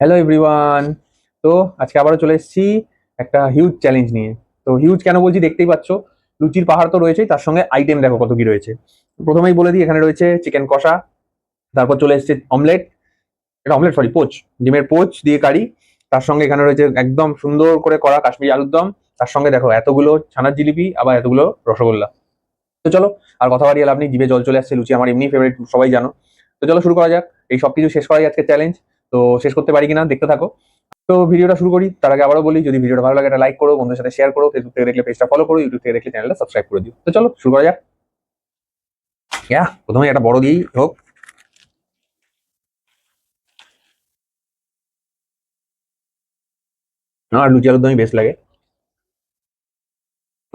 Hello everyone. তো আজকে আবারও চলে এসেছি একটা হিউজ চ্যালেঞ্জ নিয়ে। তো হিউজ কেন বলছি, দেখতেই পাচ্ছ লুচির পাহাড় তো রয়েছেই, তার সঙ্গে আইটেম দেখো কত কি রয়েছে। প্রথমেই বলে দিই, এখানে রয়েছে চিকেন কষা, তারপর চলে এসেছে অমলেট, এটা অমলেট সরি পোচ, ডিমের পোচ দিয়ে কারি। তার সঙ্গে এখানে রয়েছে একদম সুন্দর করে করা কাশ্মীরি আলুর দম। তার সঙ্গে দেখো এতগুলো ছানার জিলিপি, আবার এতগুলো রসগোল্লা। তো চলো, আর কথা বাড়িয়ে লাভ নেই, জিভে জল চলে আসছে, লুচি আমার এমনি ফেভারিট, সবাই জানো। তো চলো শুরু করা যাক, এই সবকিছু শেষ করাই আজকে চ্যালেঞ্জ। তো শেষ করতে পারি কিনা দেখতে থাকো। তো ভিডিওটা শুরু করি, তার আগে আবারও বলি, যদি ভিডিওটা ভালো লাগে একটা লাইক করো, বন্ধুদের সাথে শেয়ার করো, ফেসবুক থেকে দেখলে পেজটা ফলো করো, ইউটিউব থেকে দেখলে চ্যানেলটা সাবস্ক্রাইব করে দিও। তো চলো শুরু করা যাক। প্রথমে একটা বড় দিয়েই হোক। আমার লুচি আলুর দমই বেস্ট লাগে।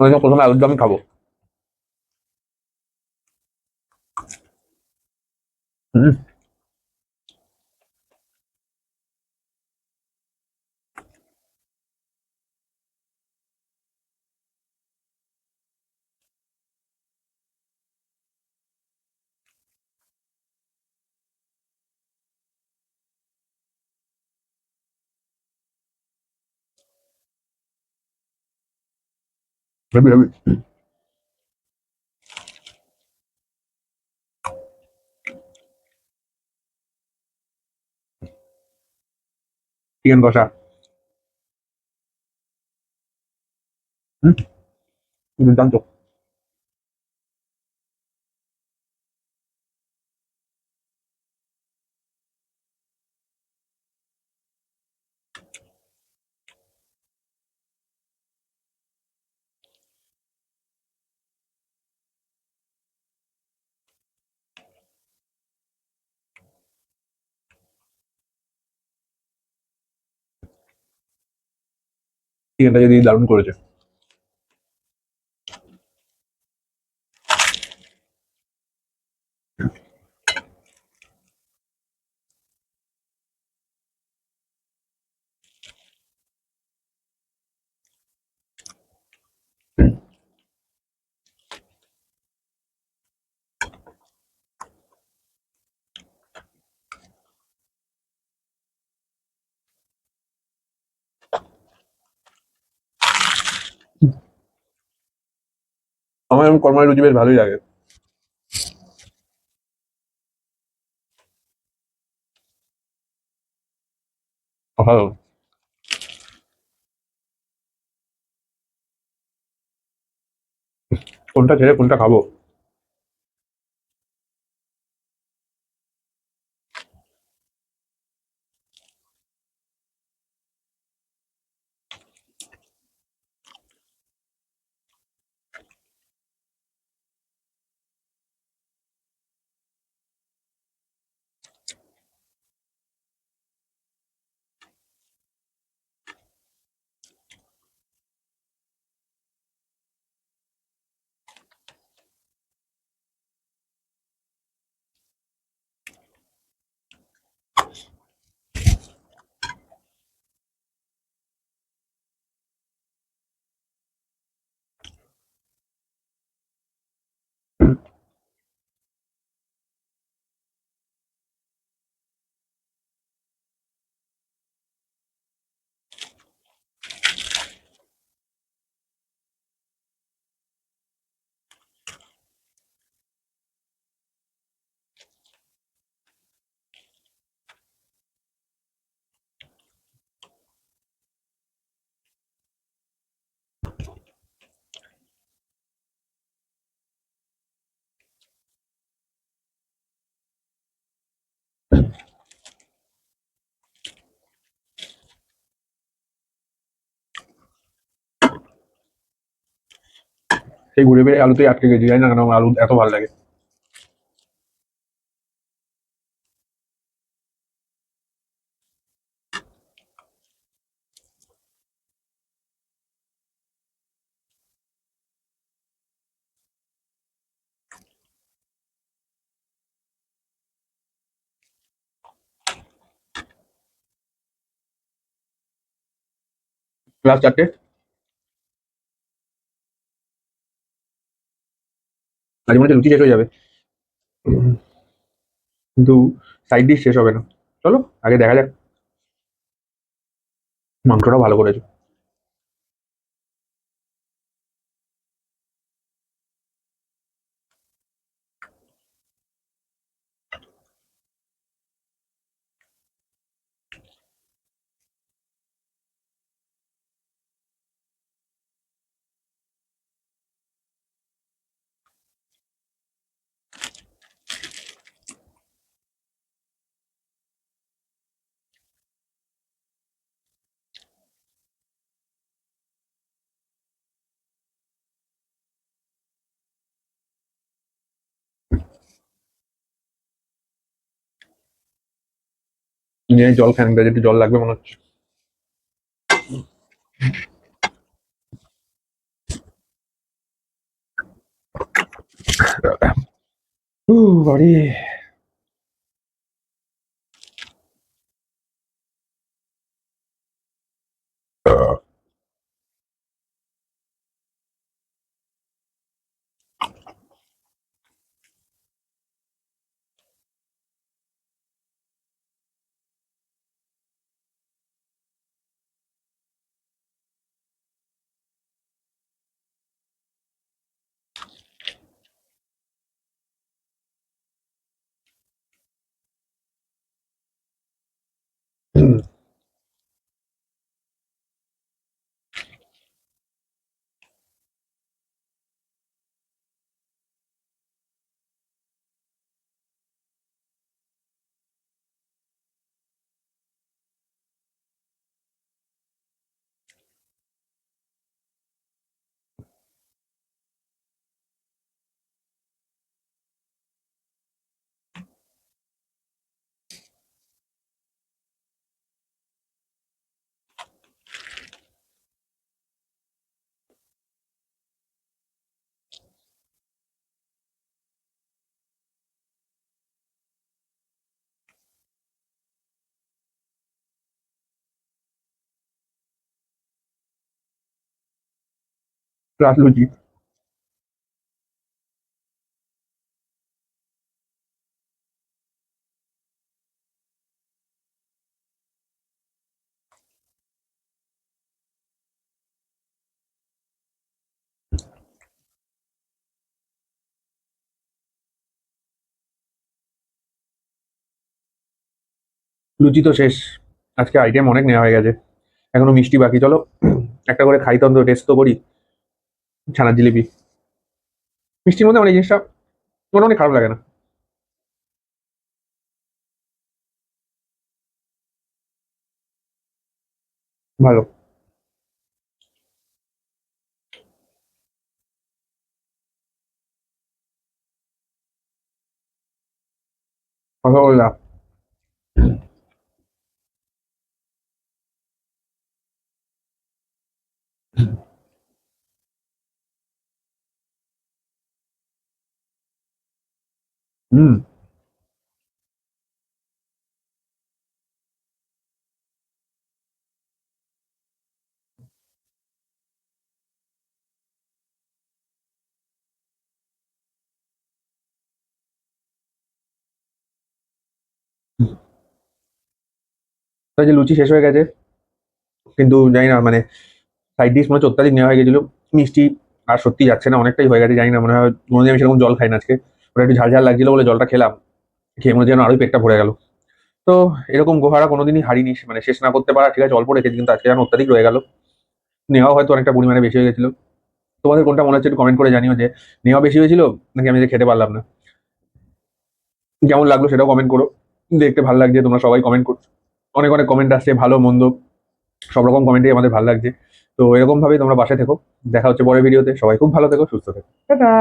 তো প্রথমে আলুর দমই খাবো। হুম। Heavy heavy. চিকেন কষা। হুম। দুর্দান্ত। চিকেনটা যদি দারুণ করেছে। আমার এরকম কর্মালি লুচি বেশ ভালোই লাগে। ভালো। কোনটা ছেড়ে কোনটা খাবো। সেই ঘুরে ফিরে আলুতেই আটকে গেছি, জানি না কেন আমার আলু এত ভালো লাগে। ক্লাস চারটে। আজ মনে হচ্ছে লুচি শেষ হয়ে যাবে, কিন্তু সাইড ডিশ শেষ হবে না। চলো আগে দেখা যাক। মাংসটা ভালো করেছে। জল খান, একটু জল লাগবে মনে হচ্ছে। বাড়ি। প্লাস লুচি। লুচি তো শেষ। আজকে আইটেম অনেক নেওয়া হয়ে গেছে, এখনো মিষ্টি বাকি। চলো একটা করে খাই তো, অন্তত টেস্ট তো করি ছানার জিলিপি। মিষ্টির মধ্যে আমার এই জিনিসটা মোটামুটি খারাপ লাগে না, ভালো। কথা বললাম। হুম। তাই যে লুচি শেষ হয়ে গেছে, কিন্তু জানি না মানে সাইড ডিশ মনে হচ্ছে অত্যাধিক নেওয়া হয়ে গেছিল। মিষ্টি আর সত্যি যাচ্ছে না, অনেকটাই হয়ে গেছে। জানি না, মনে হয় মনে হয় আমি সেরকম জল খাই না আজকে। ওটা একটু ঝাল ঝাল লাগছিল বলে জলটা খেলাম, খেয়ে মনে হচ্ছে যেন আরোই পেটটা ভরে গেল। তো এরকম গোহারা কোনোদিনই হারিনি, মানে শেষ না করতে পারা ঠিক আছে, অল্প রেখেছি, কিন্তু আজকে যেন অত্যাধিক রয়ে গেল। নেওয়া হয়তো অনেকটা পরিমাণে বেশি হয়ে গেছিল। তোমাদের কোনটা মনে হচ্ছে একটু কমেন্ট করে জানিও, যে নেওয়া বেশি হয়েছিল নাকি আমি যে খেতে পারলাম না। কেমন লাগলো সেটাও কমেন্ট করো, দেখতে ভালো লাগছে তোমরা সবাই কমেন্ট করছো, অনেক অনেক কমেন্ট আসছে, ভালো মন্দ সব রকম কমেন্টই আমাদের ভালো লাগছে। তো এরকম ভাবেই তোমরা বাসায় থেকো। দেখা হচ্ছে পরের ভিডিওতে। সবাই খুব ভালো থেকো, সুস্থ থেকো, টাটা।